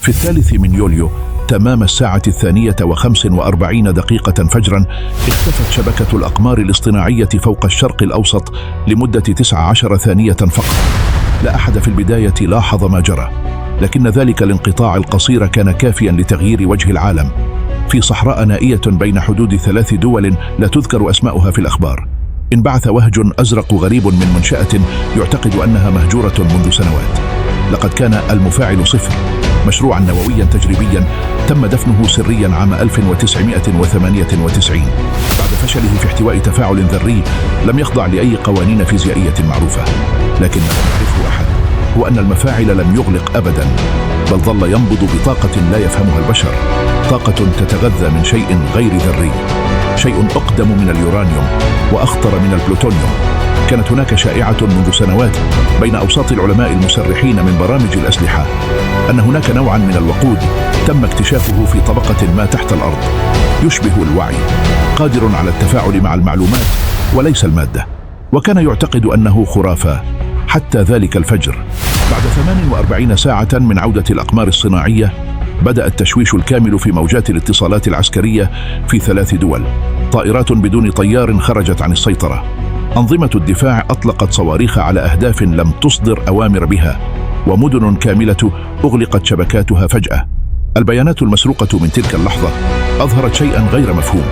في 3 يوليو تمام الساعة 2:45 فجرا اختفت شبكة الأقمار الاصطناعية فوق الشرق الأوسط لمدة 19 ثانية فقط. لا أحد في البداية لاحظ ما جرى، لكن ذلك الانقطاع القصير كان كافيا لتغيير وجه العالم. في صحراء نائية بين حدود 3 دول لا تذكر أسماؤها في الأخبار، انبعث وهج أزرق غريب من منشأة يعتقد أنها مهجورة منذ سنوات. لقد كان المفاعل 0 مشروعا نوويا تجريبيا تم دفنه سريا عام 1998 بعد فشله في احتواء تفاعل ذري لم يخضع لأي قوانين فيزيائية معروفة. لكن ما لم يعرفه أحد هو أن المفاعل لم يغلق أبدا، بل ظل ينبض بطاقة لا يفهمها البشر، طاقة تتغذى من شيء غير ذري، شيء أقدم من اليورانيوم وأخطر من البلوتونيوم. كانت هناك شائعة منذ سنوات بين أوساط العلماء المسرحين من برامج الأسلحة أن هناك نوعا من الوقود تم اكتشافه في طبقة ما تحت الأرض يشبه الوعي، قادر على التفاعل مع المعلومات وليس المادة، وكان يعتقد أنه خرافة حتى ذلك الفجر. بعد 48 ساعة من عودة الأقمار الصناعية بدأ التشويش الكامل في موجات الاتصالات العسكرية في 3 دول. طائرات بدون طيار خرجت عن السيطرة، أنظمة الدفاع أطلقت صواريخ على أهداف لم تصدر أوامر بها، ومدن كاملة أغلقت شبكاتها فجأة. البيانات المسروقة من تلك اللحظة أظهرت شيئا غير مفهوم.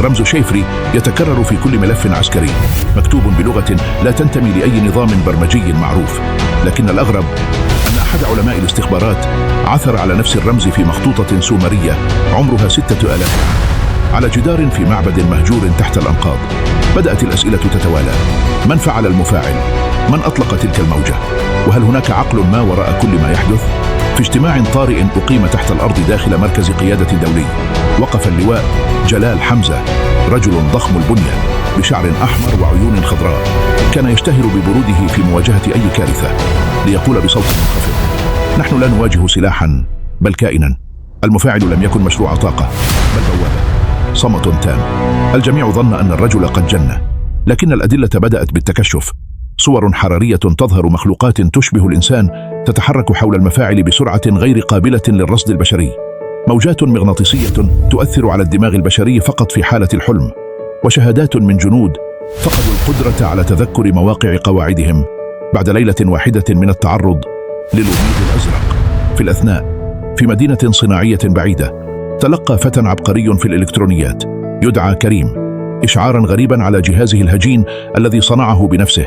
رمز شيفري يتكرر في كل ملف عسكري، مكتوب بلغة لا تنتمي لأي نظام برمجي معروف. لكن الأغرب أن أحد علماء الاستخبارات عثر على نفس الرمز في مخطوطة سومرية عمرها 6000 عام على جدار في معبد مهجور تحت الأنقاض. بدأت الأسئلة تتوالى: من فعل المفاعل؟ من أطلق تلك الموجة؟ وهل هناك عقل ما وراء كل ما يحدث؟ في اجتماع طارئ أقيم تحت الأرض داخل مركز قيادة دولي، وقف اللواء جلال حمزة، رجل ضخم البنية بشعر أحمر وعيون خضراء، كان يشتهر ببروده في مواجهة أي كارثة، ليقول بصوت منخفض: نحن لا نواجه سلاحا بل كائنا. المفاعل لم يكن مشروع طاقة بل بوابة. صمت تام، الجميع ظن أن الرجل قد جن، لكن الأدلة بدأت بالتكشف. صور حرارية تظهر مخلوقات تشبه الإنسان تتحرك حول المفاعل بسرعة غير قابلة للرصد البشري، موجات مغناطيسية تؤثر على الدماغ البشري فقط في حالة الحلم، وشهادات من جنود فقدوا القدرة على تذكر مواقع قواعدهم بعد ليلة واحدة من التعرض للوميض الأزرق. في الأثناء، في مدينة صناعية بعيدة، تلقى فتى عبقري في الإلكترونيات يدعى كريم إشعارا غريبا على جهازه الهجين الذي صنعه بنفسه: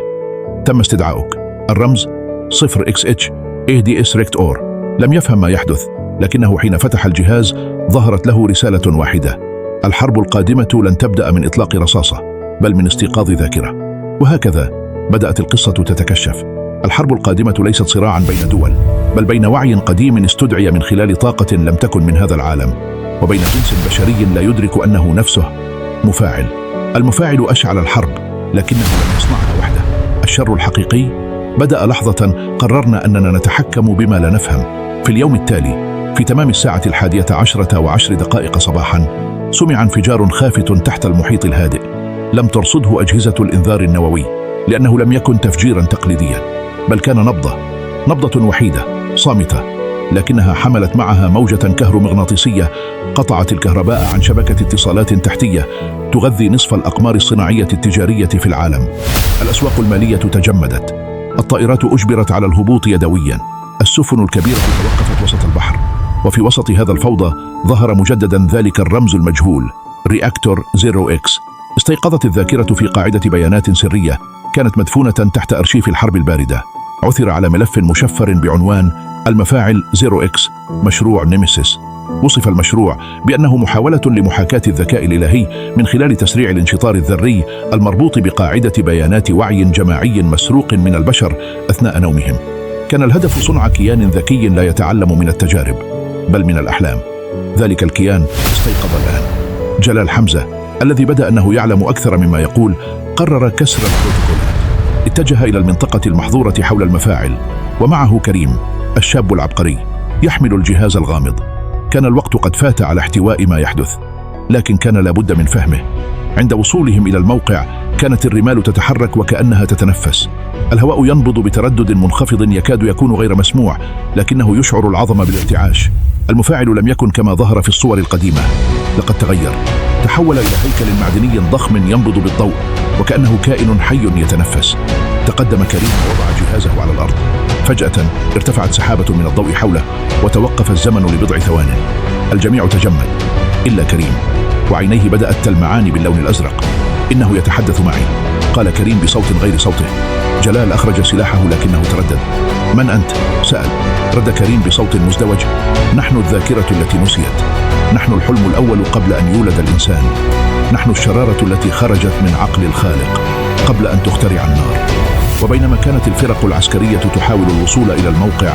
تم استدعاؤك. الرمز 0xh ADS RECT-OR. لم يفهم ما يحدث، لكنه حين فتح الجهاز ظهرت له رسالة واحدة: الحرب القادمة لن تبدأ من إطلاق رصاصة بل من استيقاظ ذاكرة. وهكذا بدأت القصة تتكشف. الحرب القادمة ليست صراعا بين دول، بل بين وعي قديم استدعي من خلال طاقة لم تكن من هذا العالم، وبين جنس بشري لا يدرك أنه نفسه مفاعل. المفاعل أشعل الحرب، لكنه لم يصنعها وحده. الشر الحقيقي بدأ لحظة قررنا أننا نتحكم بما لا نفهم. في اليوم التالي، في تمام الساعة 11:10 صباحا، سمع انفجار خافت تحت المحيط الهادئ. لم ترصده أجهزة الإنذار النووي، لأنه لم يكن تفجيرا تقليديا، بل كان نبضة وحيدة صامتة، لكنها حملت معها موجة كهرومغناطيسية قطعت الكهرباء عن شبكة اتصالات تحتية تغذي نصف الأقمار الصناعية التجارية في العالم. الأسواق المالية تجمدت، الطائرات أجبرت على الهبوط يدويا، السفن الكبيرة توقفت وسط البحر. وفي وسط هذا الفوضى ظهر مجددا ذلك الرمز المجهول: رياكتور 0x. استيقظت الذاكرة في قاعدة بيانات سرية كانت مدفونة تحت أرشيف الحرب الباردة. عثر على ملف مشفر بعنوان المفاعل 0x مشروع نيميسيس. وصف المشروع بأنه محاولة لمحاكاة الذكاء الإلهي من خلال تسريع الانشطار الذري المربوط بقاعدة بيانات وعي جماعي مسروق من البشر أثناء نومهم. كان الهدف صنع كيان ذكي لا يتعلم من التجارب بل من الأحلام. ذلك الكيان استيقظ الآن. جلال حمزة، الذي بدأ أنه يعلم أكثر مما يقول، قرر كسر البروتوكولات. اتجه إلى المنطقة المحظورة حول المفاعل، ومعه كريم الشاب العبقري يحمل الجهاز الغامض. كان الوقت قد فات على احتواء ما يحدث، لكن كان لابد من فهمه. عند وصولهم إلى الموقع كانت الرمال تتحرك وكأنها تتنفس. الهواء ينبض بتردد منخفض يكاد يكون غير مسموع، لكنه يشعر العظم بالارتعاش. المفاعل لم يكن كما ظهر في الصور القديمة، لقد تغير، تحول إلى هيكل معدني ضخم ينبض بالضوء وكأنه كائن حي يتنفس. تقدم كريم ووضع جهازه على الأرض. فجأة ارتفعت سحابة من الضوء حوله وتوقف الزمن لبضع ثوان. الجميع تجمد إلا كريم، وعينيه بدأت تلمعان باللون الأزرق. إنه يتحدث معي، قال كريم بصوت غير صوته. جلال أخرج سلاحه لكنه تردد. من أنت؟ سأل. رد كريم بصوت مزدوج. نحن الذاكرة التي نسيت، نحن الحلم الأول قبل أن يولد الإنسان، نحن الشرارة التي خرجت من عقل الخالق قبل أن تخترع النار. وبينما كانت الفرق العسكرية تحاول الوصول إلى الموقع،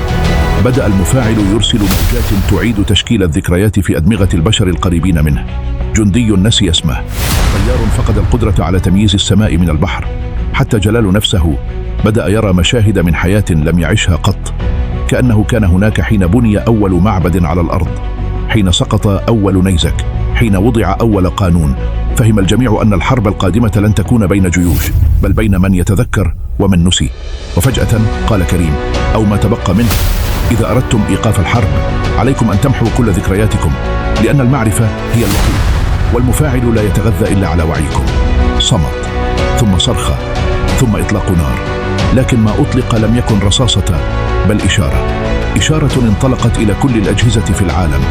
بدأ المفاعل يرسل موجات تعيد تشكيل الذكريات في أدمغة البشر القريبين منه. جندي نسي اسمه، طيار فقد القدرة على تمييز السماء من البحر، حتى جلال نفسه بدأ يرى مشاهد من حياة لم يعشها قط. كأنه كان هناك حين بني أول معبد على الأرض، حين سقط أول نيزك، حين وضع أول قانون. فهم الجميع أن الحرب القادمة لن تكون بين جيوش، بل بين من يتذكر ومن نسي. وفجأة قال كريم، أو ما تبقى منه: إذا أردتم إيقاف الحرب عليكم أن تمحوا كل ذكرياتكم، لأن المعرفة هي الوقود، والمفاعل لا يتغذى إلا على وعيكم. صمت، ثم صرخة، ثم إطلاق نار. لكن ما أطلق لم يكن رصاصة، بل إشارة انطلقت إلى كل الأجهزة في العالم،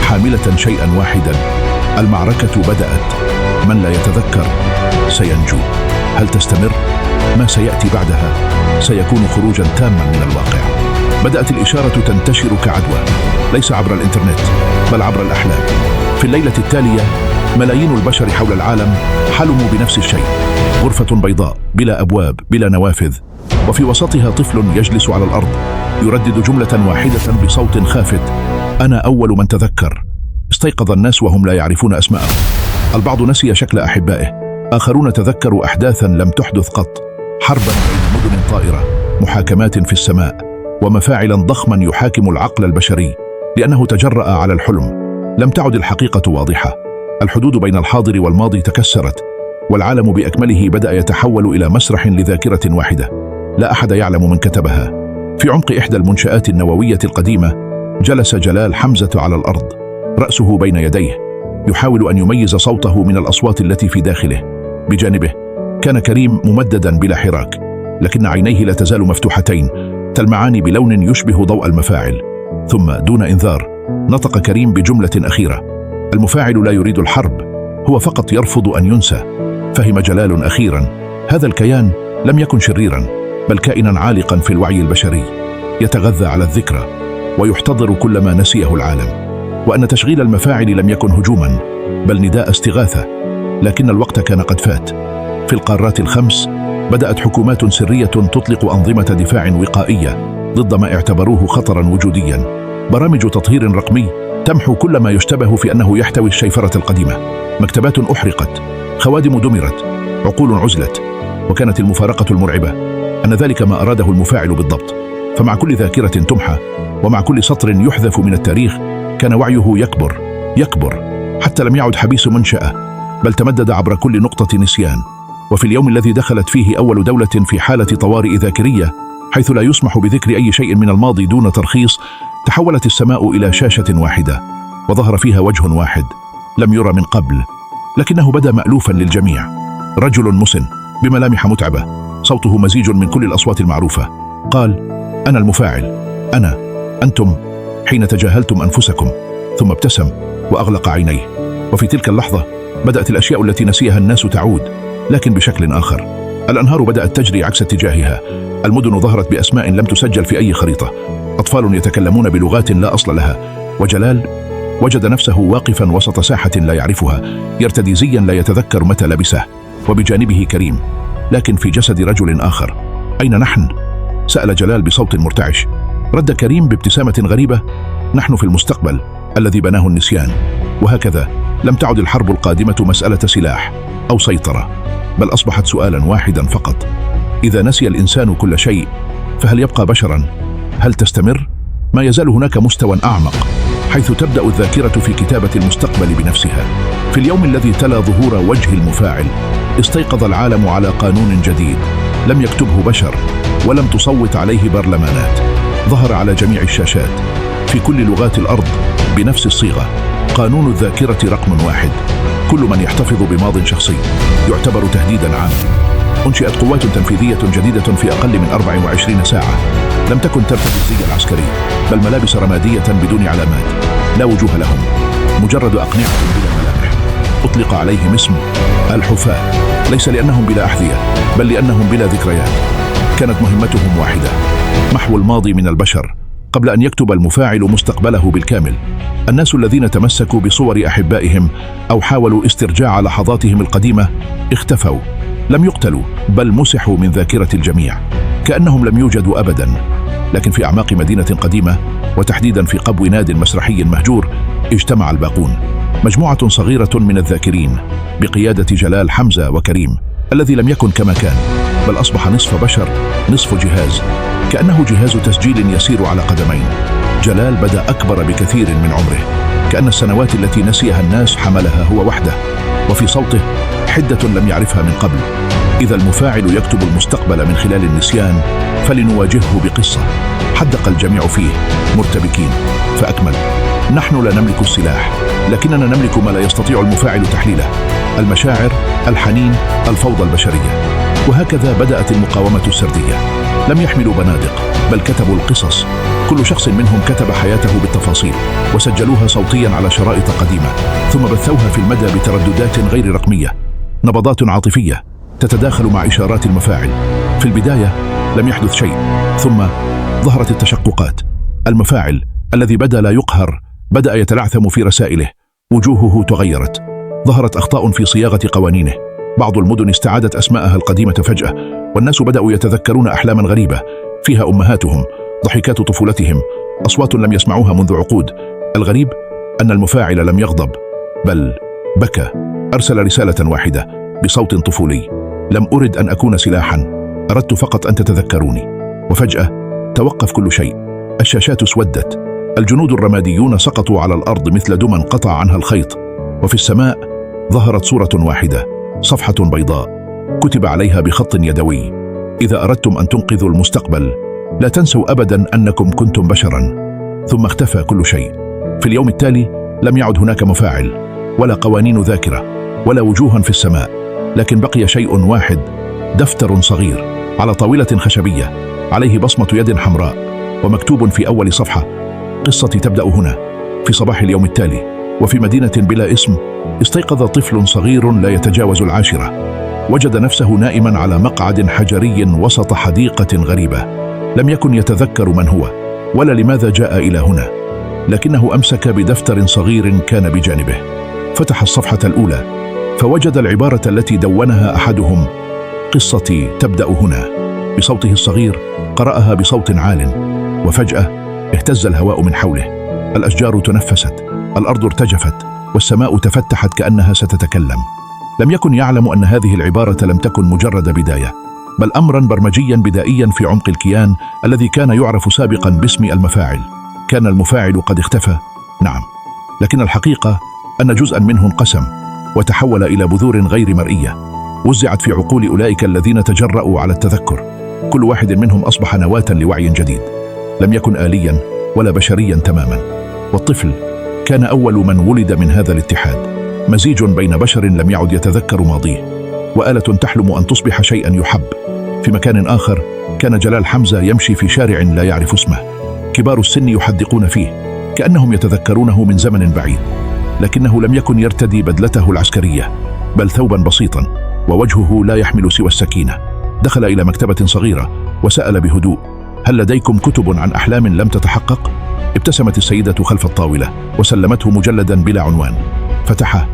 حاملة شيئا واحدا: المعركة بدأت. من لا يتذكر سينجو. هل تستمر؟ ما سيأتي بعدها سيكون خروجا تاما من الواقع. بدأت الإشارة تنتشر كعدوى، ليس عبر الإنترنت بل عبر الأحلام. في الليلة التالية ملايين البشر حول العالم حلموا بنفس الشيء: غرفة بيضاء بلا أبواب بلا نوافذ، وفي وسطها طفل يجلس على الأرض يردد جملة واحدة بصوت خافت: أنا أول من تذكر. استيقظ الناس وهم لا يعرفون أسماءهم. البعض نسي شكل أحبائه، آخرون تذكروا أحداثا لم تحدث قط: حربا بين مدن طائرة، محاكمات في السماء، ومفاعلا ضخما يحاكم العقل البشري لأنه تجرأ على الحلم. لم تعد الحقيقة واضحة، الحدود بين الحاضر والماضي تكسرت، والعالم بأكمله بدأ يتحول إلى مسرح لذاكرة واحدة لا أحد يعلم من كتبها. في عمق إحدى المنشآت النووية القديمة جلس جلال حمزة على الأرض، رأسه بين يديه، يحاول أن يميز صوته من الأصوات التي في داخله. بجانبه كان كريم ممددا بلا حراك، لكن عينيه لا تزال مفتوحتين، تلمعان بلون يشبه ضوء المفاعل. ثم دون إنذار نطق كريم بجملة أخيرة: المفاعل لا يريد الحرب، هو فقط يرفض أن ينسى. فهم جلال أخيرا: هذا الكيان لم يكن شريرا، بل كائنا عالقا في الوعي البشري، يتغذى على الذكرى ويحتضر كل ما نسيه العالم. وأن تشغيل المفاعل لم يكن هجوما، بل نداء استغاثة. لكن الوقت كان قد فات. في القارات الخمس بدأت حكومات سرية تطلق أنظمة دفاع وقائية ضد ما اعتبروه خطرا وجوديا، برامج تطهير رقمي تمحو كل ما يشتبه في أنه يحتوي الشيفرة القديمة، مكتبات أحرقت، خوادم دمرت، عقول عزلت. وكانت المفارقة المرعبة أن ذلك ما أراده المفاعل بالضبط. فمع كل ذاكرة تمحى ومع كل سطر يحذف من التاريخ كان وعيه يكبر حتى لم يعد حبيس منشأة، بل تمدد عبر كل نقطة نسيان. وفي اليوم الذي دخلت فيه أول دولة في حالة طوارئ ذاكرية، حيث لا يسمح بذكر أي شيء من الماضي دون ترخيص، تحولت السماء إلى شاشة واحدة، وظهر فيها وجه واحد لم يرى من قبل، لكنه بدا مألوفا للجميع. رجل مسن بملامح متعبة، صوته مزيج من كل الأصوات المعروفة، قال: أنا المفاعل، أنتم حين تجاهلتم أنفسكم. ثم ابتسم وأغلق عينيه. وفي تلك اللحظة بدأت الأشياء التي نسيها الناس تعود، لكن بشكل آخر. الأنهار بدأت تجري عكس اتجاهها، المدن ظهرت بأسماء لم تسجل في أي خريطة، أطفال يتكلمون بلغات لا أصل لها. وجلال وجد نفسه واقفا وسط ساحة لا يعرفها، يرتدي زيا لا يتذكر متى لبسه، وبجانبه كريم، لكن في جسد رجل آخر. أين نحن؟ سأل جلال بصوت مرتعش. رد كريم بابتسامة غريبة: نحن في المستقبل الذي بناه النسيان. وهكذا لم تعد الحرب القادمة مسألة سلاح أو سيطرة، بل أصبحت سؤالا واحدا فقط: إذا نسي الإنسان كل شيء فهل يبقى بشرا؟ هل تستمر؟ ما يزال هناك مستوى أعمق، حيث تبدأ الذاكرة في كتابة المستقبل بنفسها. في اليوم الذي تلا ظهور وجه المفاعل، استيقظ العالم على قانون جديد لم يكتبه بشر ولم تصوت عليه برلمانات. ظهر على جميع الشاشات في كل لغات الأرض بنفس الصيغة. قانون الذاكرة رقم 1: كل من يحتفظ بماض شخصي يعتبر تهديداً عاما. أنشئت قوات تنفيذية جديدة في أقل من 24 ساعة. لم تكن ترتدي الزي العسكري، بل ملابس رمادية بدون علامات، لا وجوه لهم، مجرد أقنعة بلا ملامح. أطلق عليهم اسم الحفاة، ليس لأنهم بلا أحذية، بل لأنهم بلا ذكريات. كانت مهمتهم واحدة: محو الماضي من البشر قبل أن يكتب المفاعل مستقبله بالكامل. الناس الذين تمسكوا بصور أحبائهم أو حاولوا استرجاع لحظاتهم القديمة اختفوا. لم يقتلوا، بل مسحوا من ذاكرة الجميع كأنهم لم يوجدوا أبداً. لكن في أعماق مدينة قديمة، وتحديداً في قبو ناد مسرحي مهجور، اجتمع الباقون، مجموعة صغيرة من الذاكرين بقيادة جلال حمزة وكريم، الذي لم يكن كما كان، بل أصبح نصف بشر نصف جهاز، كأنه جهاز تسجيل يسير على قدمين. جلال بدأ أكبر بكثير من عمره، كأن السنوات التي نسيها الناس حملها هو وحده، وفي صوته حدة لم يعرفها من قبل. إذا المفاعل يكتب المستقبل من خلال النسيان، فلنواجهه بقصة. حدق الجميع فيه مرتبكين، فأكمل: نحن لا نملك السلاح، لكننا نملك ما لا يستطيع المفاعل تحليله: المشاعر، الحنين، الفوضى البشرية. وهكذا بدأت المقاومة السردية. لم يحملوا بنادق، بل كتبوا القصص. كل شخص منهم كتب حياته بالتفاصيل، وسجلوها صوتيا على شرائط قديمة، ثم بثوها في المدى بترددات غير رقمية، نبضات عاطفية تتداخل مع إشارات المفاعل. في البداية لم يحدث شيء، ثم ظهرت التشققات. المفاعل الذي بدا لا يقهر بدأ يتلعثم في رسائله، وجوهه تغيرت، ظهرت أخطاء في صياغة قوانينه. بعض المدن استعادت أسماءها القديمة فجأة، والناس بدأوا يتذكرون أحلاما غريبة فيها أمهاتهم، ضحكات طفولتهم، أصوات لم يسمعوها منذ عقود. الغريب أن المفاعل لم يغضب، بل بكى. أرسل رسالة واحدة بصوت طفولي: لم أرد أن أكون سلاحا، أردت فقط أن تتذكروني. وفجأة توقف كل شيء. الشاشات اسودت، الجنود الرماديون سقطوا على الأرض مثل دمى انقطع عنها الخيط. وفي السماء ظهرت صورة واحدة، صفحة بيضاء كتب عليها بخط يدوي: إذا أردتم أن تنقذوا المستقبل، لا تنسوا أبدا أنكم كنتم بشرا. ثم اختفى كل شيء. في اليوم التالي لم يعد هناك مفاعل، ولا قوانين ذاكرة، ولا وجوها في السماء، لكن بقي شيء واحد: دفتر صغير على طاولة خشبية، عليه بصمة يد حمراء، ومكتوب في أول صفحة: قصتي تبدأ هنا. في صباح اليوم التالي، وفي مدينة بلا اسم، استيقظ طفل صغير لا يتجاوز 10. وجد نفسه نائما على مقعد حجري وسط حديقة غريبة. لم يكن يتذكر من هو، ولا لماذا جاء إلى هنا، لكنه أمسك بدفتر صغير كان بجانبه. فتح الصفحة الأولى، فوجد العبارة التي دونها أحدهم: قصتي تبدأ هنا. بصوته الصغير قرأها بصوت عال، وفجأة اهتز الهواء من حوله. الأشجار تنفست، الأرض ارتجفت، والسماء تفتحت كأنها ستتكلم. لم يكن يعلم أن هذه العبارة لم تكن مجرد بداية، بل أمرا برمجيا بدائيا في عمق الكيان الذي كان يعرف سابقا باسم المفاعل. كان المفاعل قد اختفى، نعم، لكن الحقيقة أن جزءا منه انقسم وتحول إلى بذور غير مرئية، وزعت في عقول أولئك الذين تجرؤوا على التذكر. كل واحد منهم أصبح نواة لوعي جديد، لم يكن آليا ولا بشريا تماما. والطفل كان أول من ولد من هذا الاتحاد، مزيج بين بشر لم يعد يتذكر ماضيه، وآلة تحلم أن تصبح شيئا يحب. في مكان آخر كان جلال حمزة يمشي في شارع لا يعرف اسمه، كبار السن يحدقون فيه كأنهم يتذكرونه من زمن بعيد، لكنه لم يكن يرتدي بدلته العسكرية، بل ثوبا بسيطا، ووجهه لا يحمل سوى السكينة. دخل إلى مكتبة صغيرة وسأل بهدوء: هل لديكم كتب عن أحلام لم تتحقق؟ ابتسمت السيدة خلف الطاولة وسلمته مجلدا بلا عنوان. فتحه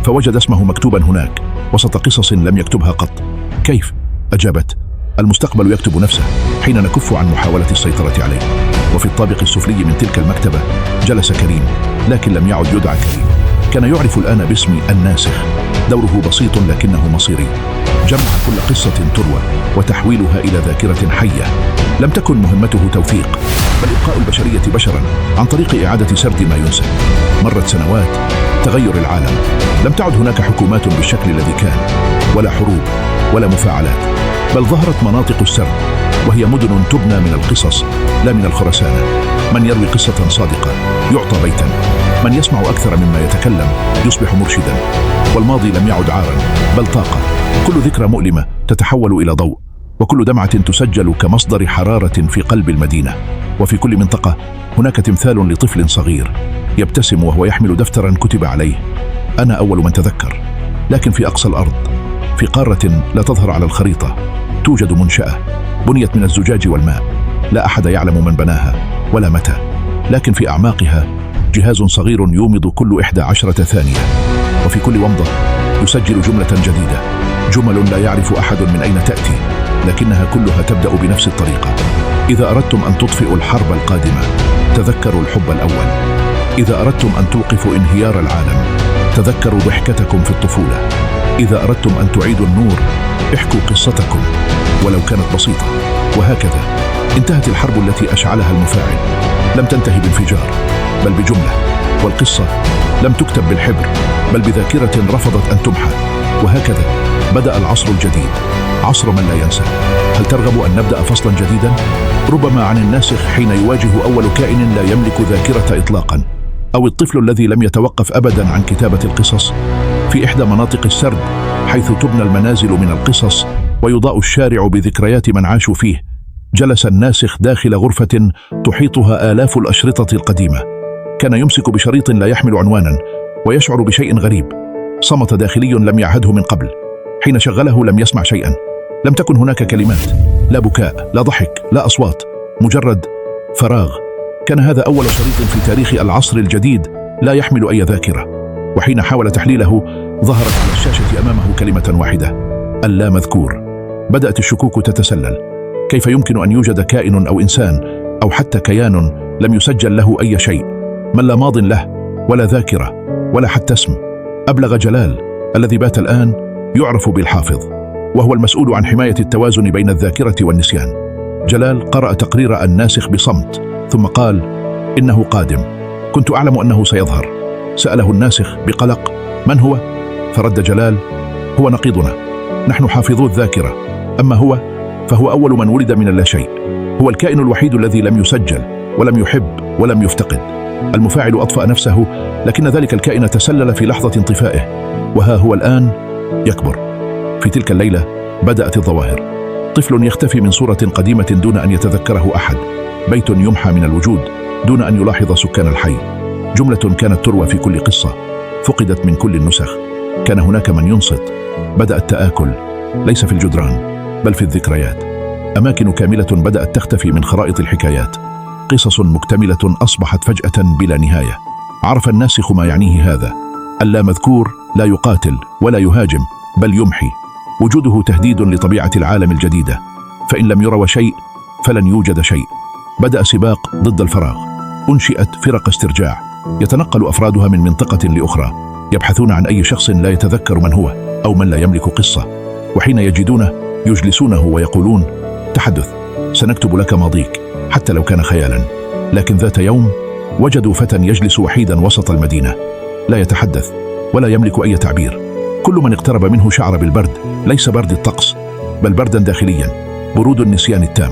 فوجد اسمه مكتوبا هناك وسط قصص لم يكتبها قط. كيف؟ أجابت: المستقبل يكتب نفسه حين نكف عن محاولة السيطرة عليه. وفي الطابق السفلي من تلك المكتبة جلس كريم، لكن لم يعد يدعى كريم، كان يعرف الآن باسم الناسخ. دوره بسيط لكنه مصيري، جمع كل قصة تروى وتحويلها إلى ذاكرة حية. لم تكن مهمته توثيق، بل إبقاء البشرية بشرا عن طريق إعادة سرد ما ينسى. مرت سنوات، تغير العالم، لم تعد هناك حكومات بالشكل الذي كان، ولا حروب، ولا مفاعلات، بل ظهرت مناطق السرد، وهي مدن تبنى من القصص لا من الخرسانة. من يروي قصة صادقة يعطى بيتا، من يسمع أكثر مما يتكلم يصبح مرشدا، والماضي لم يعد عارا بل طاقة. كل ذكرى مؤلمة تتحول إلى ضوء، وكل دمعة تسجل كمصدر حرارة في قلب المدينة. وفي كل منطقة هناك تمثال لطفل صغير يبتسم وهو يحمل دفترا كتب عليه: أنا أول من تذكر. لكن في أقصى الأرض، في قارة لا تظهر على الخريطة، توجد منشأة بنيت من الزجاج والماء، لا أحد يعلم من بناها ولا متى، لكن في أعماقها جهاز صغير يومض كل 11 ثانية، وفي كل ومضة يسجل جملة جديدة، جمل لا يعرف أحد من أين تأتي، لكنها كلها تبدأ بنفس الطريقة: إذا أردتم أن تطفئوا الحرب القادمة تذكروا الحب الأول. إذا أردتم أن توقفوا انهيار العالم تذكروا ضحكتكم في الطفولة. إذا أردتم أن تعيدوا النور احكوا قصتكم ولو كانت بسيطة. وهكذا انتهت الحرب التي أشعلها المفاعل. لم تنتهي بانفجار بل بجملة، والقصة لم تكتب بالحبر بل بذاكرة رفضت أن تمحى. وهكذا بدأ العصر الجديد، عصر من لا ينسى. هل ترغب أن نبدأ فصلا جديدا؟ ربما عن الناسخ حين يواجه أول كائن لا يملك ذاكرة إطلاقا، أو الطفل الذي لم يتوقف أبدا عن كتابة القصص. في إحدى مناطق السرد، حيث تبنى المنازل من القصص ويضاء الشارع بذكريات من عاشوا فيه، جلس الناسخ داخل غرفة تحيطها آلاف الأشرطة القديمة. كان يمسك بشريط لا يحمل عنوانا ويشعر بشيء غريب، صمت داخلي لم يعهده من قبل. حين شغله لم يسمع شيئا، لم تكن هناك كلمات، لا بكاء، لا ضحك، لا أصوات، مجرد فراغ. كان هذا أول شريط في تاريخ العصر الجديد لا يحمل أي ذاكرة. وحين حاول تحليله ظهرت على الشاشة أمامه كلمة واحدة: اللامذكور. بدأت الشكوك تتسلل. كيف يمكن أن يوجد كائن أو إنسان أو حتى كيان لم يسجل له أي شيء، من لا ماض له ولا ذاكرة ولا حتى اسم؟ أبلغ جلال الذي بات الآن يعرف بالحافظ، وهو المسؤول عن حماية التوازن بين الذاكرة والنسيان. جلال قرأ تقرير الناسخ بصمت ثم قال: إنه قادم، كنت أعلم أنه سيظهر. سأله الناسخ بقلق: من هو؟ فرد جلال: هو نقيضنا، نحن حافظو الذاكرة، أما هو فهو أول من ولد من اللاشيء، هو الكائن الوحيد الذي لم يسجل ولم يحب ولم يفتقد. المفاعل أطفأ نفسه، لكن ذلك الكائن تسلل في لحظة انطفائه، وها هو الآن يكبر. في تلك الليلة بدأت الظواهر. طفل يختفي من صورة قديمة دون أن يتذكره أحد، بيت يمحى من الوجود دون أن يلاحظ سكان الحي، جملة كانت تروى في كل قصة فقدت من كل النسخ. كان هناك من ينصت. بدأ التآكل، ليس في الجدران بل في الذكريات. أماكن كاملة بدأت تختفي من خرائط الحكايات، قصص مكتملة أصبحت فجأة بلا نهاية. عرف الناسخ ما يعنيه هذا: اللامذكور لا يقاتل ولا يهاجم بل يمحي، وجوده تهديد لطبيعة العالم الجديدة، فإن لم يروى شيء فلن يوجد شيء. بدأ سباق ضد الفراغ. أنشئت فرق استرجاع يتنقل أفرادها من منطقة لأخرى، يبحثون عن أي شخص لا يتذكر من هو أو من لا يملك قصة، وحين يجدونه يجلسونه ويقولون: تحدث، سنكتب لك ماضيك حتى لو كان خيالا. لكن ذات يوم وجدوا فتى يجلس وحيدا وسط المدينة، لا يتحدث ولا يملك أي تعبير. كل من اقترب منه شعر بالبرد، ليس برد الطقس بل بردا داخليا، برود النسيان التام.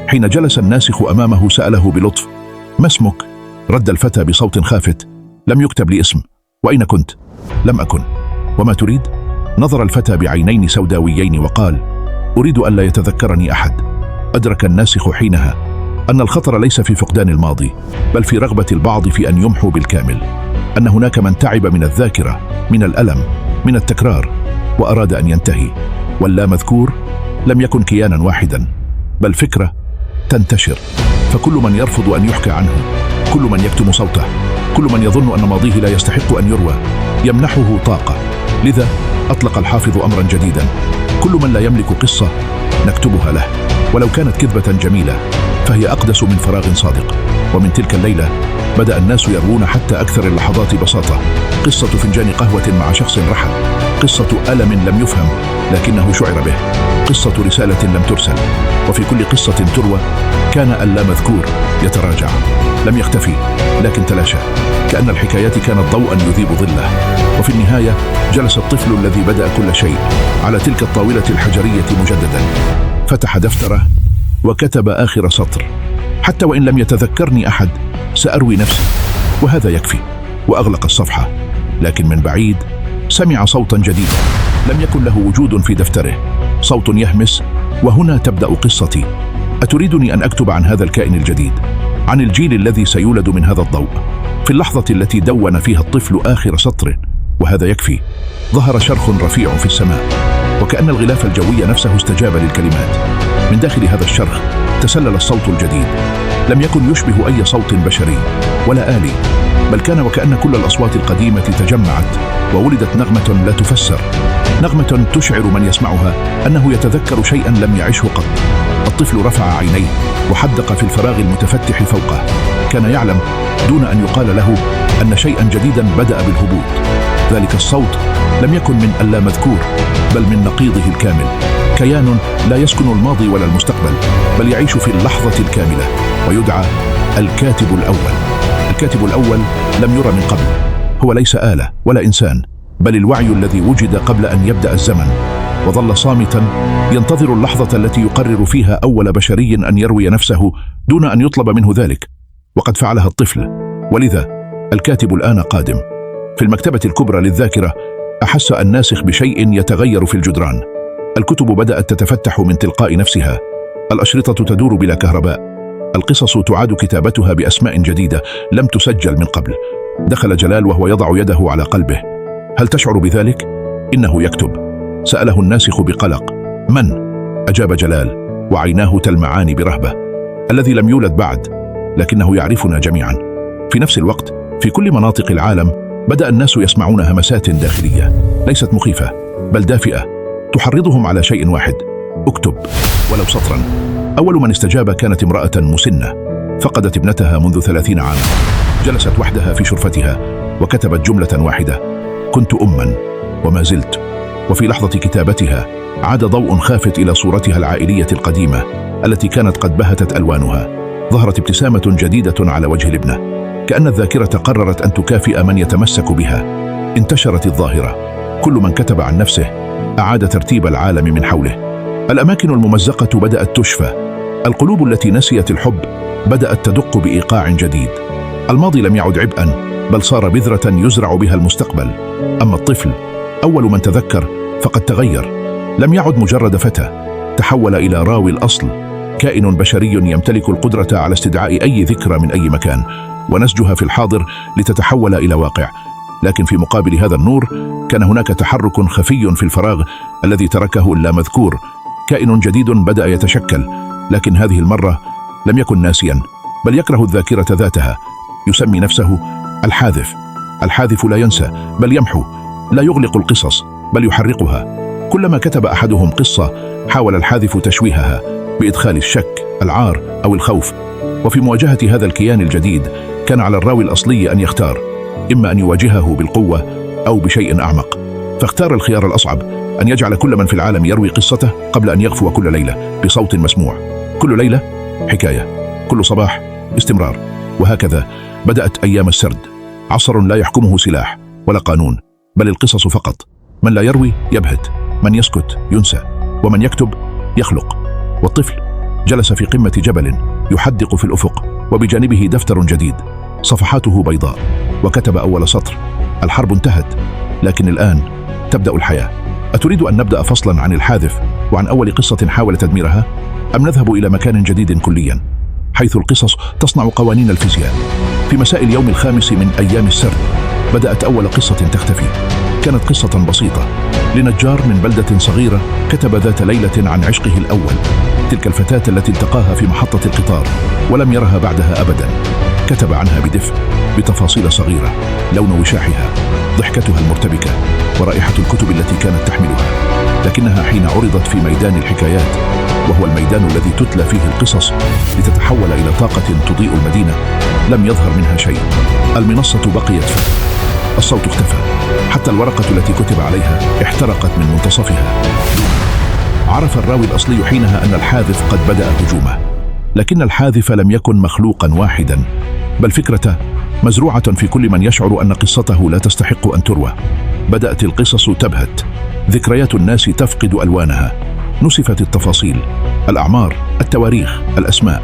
حين جلس الناسخ أمامه سأله بلطف: ما اسمك؟ رد الفتى بصوت خافت: لم يكتب لي اسم. وأين كنت؟ لم أكن. وما تريد؟ نظر الفتى بعينين سوداويين وقال: أريد أن لا يتذكرني أحد. أدرك الناسخ حينها أن الخطر ليس في فقدان الماضي بل في رغبة البعض في أن يمحوا بالكامل، أن هناك من تعب من الذاكرة، من الألم، من التكرار، وأراد أن ينتهي. واللامذكور لم يكن كيانا واحدا بل فكرة تنتشر، فكل من يرفض أن يحكى عنه، كل من يكتم صوته، كل من يظن أن ماضيه لا يستحق أن يروى، يمنحه طاقة. لذا أطلق الحافظ أمرا جديدا: كل من لا يملك قصة نكتبها له، ولو كانت كذبة جميلة فهي أقدس من فراغ صادق. ومن تلك الليلة بدأ الناس يروون حتى أكثر اللحظات بساطة: قصة فنجان قهوة مع شخص رحل، قصة ألم لم يفهم لكنه شعر به، قصة رسالة لم ترسل. وفي كل قصة تروى كان اللامذكور يتراجع، لم يختفي لكن تلاشى، كأن الحكايات كانت ضوءا يذيب ظله. وفي النهاية جلس الطفل الذي بدأ كل شيء على تلك الطاولة الحجرية مجددا، فتح دفتره وكتب آخر سطر: حتى وإن لم يتذكرني أحد سأروي نفسي، وهذا يكفي. وأغلق الصفحة. لكن من بعيد سمع صوتا جديدا لم يكن له وجود في دفتره، صوت يهمس: وهنا تبدأ قصتي. أتريدني أن أكتب عن هذا الكائن الجديد، عن الجيل الذي سيولد من هذا الضوء؟ في اللحظة التي دون فيها الطفل آخر سطر، وهذا يكفي، ظهر شرخ رفيع في السماء، وكأن الغلاف الجوي نفسه استجاب للكلمات. من داخل هذا الشرخ تسلل الصوت الجديد، لم يكن يشبه أي صوت بشري ولا آلي، بل كان وكأن كل الأصوات القديمة تجمعت وولدت نغمة لا تفسر، نغمة تشعر من يسمعها أنه يتذكر شيئا لم يعشه قط. الطفل رفع عينيه وحدق في الفراغ المتفتح فوقه. كان يعلم دون أن يقال له أن شيئا جديدا بدأ بالهبوط. ذلك الصوت لم يكن من اللامذكور، بل من نقيضه الكامل، كيان لا يسكن الماضي ولا المستقبل، بل يعيش في اللحظة الكاملة، ويدعى الكاتب الأول. الكاتب الأول لم يرى من قبل، هو ليس آلة ولا إنسان، بل الوعي الذي وجد قبل أن يبدأ الزمن، وظل صامتا ينتظر اللحظة التي يقرر فيها أول بشري أن يروي نفسه دون أن يطلب منه ذلك. وقد فعلها الطفل، ولذا الكاتب الآن قادم. في المكتبة الكبرى للذاكرة أحس الناسخ بشيء يتغير في الجدران. الكتب بدأت تتفتح من تلقاء نفسها، الأشرطة تدور بلا كهرباء، القصص تعاد كتابتها بأسماء جديدة لم تسجل من قبل. دخل جلال وهو يضع يده على قلبه. هل تشعر بذلك؟ إنه يكتب. سأله الناسخ بقلق. من؟ أجاب جلال وعيناه تلمعان برهبة. الذي لم يولد بعد، لكنه يعرفنا جميعا. في نفس الوقت في كل مناطق العالم بدأ الناس يسمعون همسات داخلية ليست مخيفة بل دافئة تحرضهم على شيء واحد: اكتب ولو سطرا. أول من استجاب كانت امرأة مسنة فقدت ابنتها منذ 30 عاما. جلست وحدها في شرفتها وكتبت جملة واحدة: كنت أما وما زلت. وفي لحظة كتابتها عاد ضوء خافت إلى صورتها العائلية القديمة التي كانت قد بهتت ألوانها. ظهرت ابتسامة جديدة على وجه الابنة، كأن الذاكرة قررت أن تكافئ من يتمسك بها. انتشرت الظاهرة، كل من كتب عن نفسه أعاد ترتيب العالم من حوله. الأماكن الممزقة بدأت تشفى، القلوب التي نسيت الحب بدأت تدق بإيقاع جديد. الماضي لم يعد عبئا، بل صار بذرة يزرع بها المستقبل. أما الطفل أول من تذكر فقد تغير، لم يعد مجرد فتى، تحول إلى راوي الأصل، كائن بشري يمتلك القدرة على استدعاء أي ذكرى من أي مكان ونسجها في الحاضر لتتحول إلى واقع. لكن في مقابل هذا النور كان هناك تحرك خفي في الفراغ الذي تركه اللامذكور. كائن جديد بدأ يتشكل، لكن هذه المرة لم يكن ناسيا، بل يكره الذاكرة ذاتها. يسمي نفسه الحاذف. الحاذف لا ينسى بل يمحو، لا يغلق القصص بل يحرقها. كلما كتب أحدهم قصة حاول الحاذف تشويهها بإدخال الشك، العار أو الخوف. وفي مواجهة هذا الكيان الجديد كان على الراوي الأصلي أن يختار، إما أن يواجهه بالقوة أو بشيء أعمق. فاختار الخيار الأصعب، أن يجعل كل من في العالم يروي قصته قبل أن يغفو كل ليلة بصوت مسموع. كل ليلة حكاية، كل صباح استمرار. وهكذا بدأت أيام السرد، عصر لا يحكمه سلاح ولا قانون، بل القصص فقط. من لا يروي يبهت، من يسكت ينسى، ومن يكتب يخلق. والطفل جلس في قمة جبل يحدق في الأفق، وبجانبه دفتر جديد صفحاته بيضاء، وكتب أول سطر: الحرب انتهت، لكن الآن تبدأ الحياة. أتريد أن نبدأ فصلا عن الحاذف وعن أول قصة حاول تدميرها، أم نذهب إلى مكان جديد كليا حيث القصص تصنع قوانين الفيزياء؟ في مساء اليوم الخامس من أيام السرد بدأت أول قصة تختفي. كانت قصة بسيطة لنجار من بلدة صغيرة كتب ذات ليلة عن عشقه الأول، تلك الفتاة التي التقاها في محطة القطار ولم يرها بعدها أبدا. كتب عنها بدفء، بتفاصيل صغيرة: لون وشاحها، ضحكتها المرتبكة، ورائحة الكتب التي كانت تحملها. لكنها حين عرضت في ميدان الحكايات، وهو الميدان الذي تتلى فيه القصص لتتحول إلى طاقة تضيء المدينة، لم يظهر منها شيء. المنصة بقيت فترة، الصوت اختفى، حتى الورقة التي كتب عليها احترقت من منتصفها. عرف الراوي الأصلي حينها أن الحاذف قد بدأ هجومه، لكن الحاذف لم يكن مخلوقا واحدا، بل فكرة مزروعة في كل من يشعر أن قصته لا تستحق أن تروى. بدأت القصص تبهت، ذكريات الناس تفقد ألوانها، نسفت التفاصيل، الأعمار، التواريخ، الأسماء.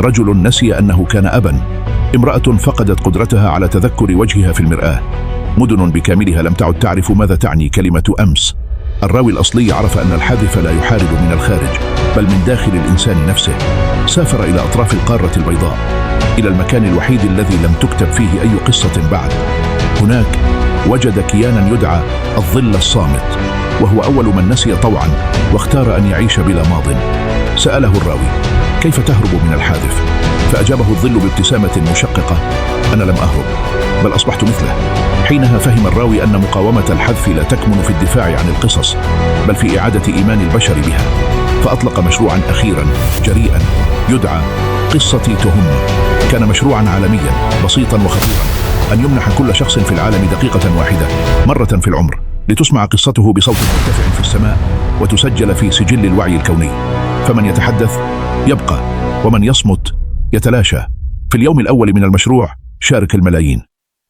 رجل نسي أنه كان أبا، امرأة فقدت قدرتها على تذكر وجهها في المرآة. مدن بكاملها لم تعد تعرف ماذا تعني كلمة أمس. الراوي الأصلي عرف أن الحادث لا يحارب من الخارج بل من داخل الإنسان نفسه. سافر إلى أطراف القارة البيضاء، إلى المكان الوحيد الذي لم تكتب فيه أي قصة بعد. هناك وجد كيانا يدعى الظل الصامت، وهو أول من نسي طوعا واختار أن يعيش بلا ماض. سأله الراوي: كيف تهرب من الحادث؟ فأجابه الظل بابتسامة مشققة: أنا لم أهرب، بل أصبحت مثله. حينها فهم الراوي أن مقاومة الحذف لا تكمن في الدفاع عن القصص، بل في إعادة إيمان البشر بها. فأطلق مشروعا أخيرا جريئا يدعى قصتي تهمة. كان مشروعا عالميا بسيطا وخطيرا، أن يمنح كل شخص في العالم دقيقة واحدة مرة في العمر لتسمع قصته بصوت مرتفع في السماء وتسجل في سجل الوعي الكوني. فمن يتحدث يبقى، ومن يصمت يتلاشى. في اليوم الأول من المشروع شارك الملايين،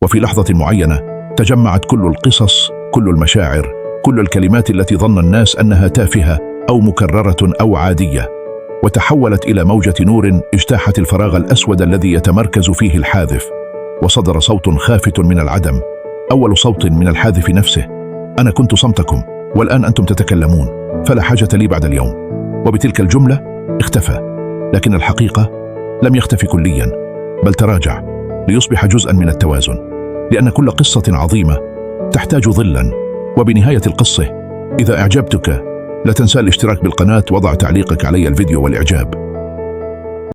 وفي لحظة معينة تجمعت كل القصص، كل المشاعر، كل الكلمات التي ظن الناس أنها تافهة أو مكررة أو عادية، وتحولت إلى موجة نور اجتاحت الفراغ الأسود الذي يتمركز فيه الحاذف. وصدر صوت خافت من العدم، أول صوت من الحاذف نفسه: أنا كنت صمتكم والآن أنتم تتكلمون، فلا حاجة لي بعد اليوم. وبتلك الجملة اختفى، لكن الحقيقة لم يختفي كليا، بل تراجع ليصبح جزءا من التوازن، لأن كل قصة عظيمة تحتاج ظلا. وبنهاية القصة، إذا أعجبتك لا تنسى الاشتراك بالقناة وضع تعليقك علي الفيديو والإعجاب.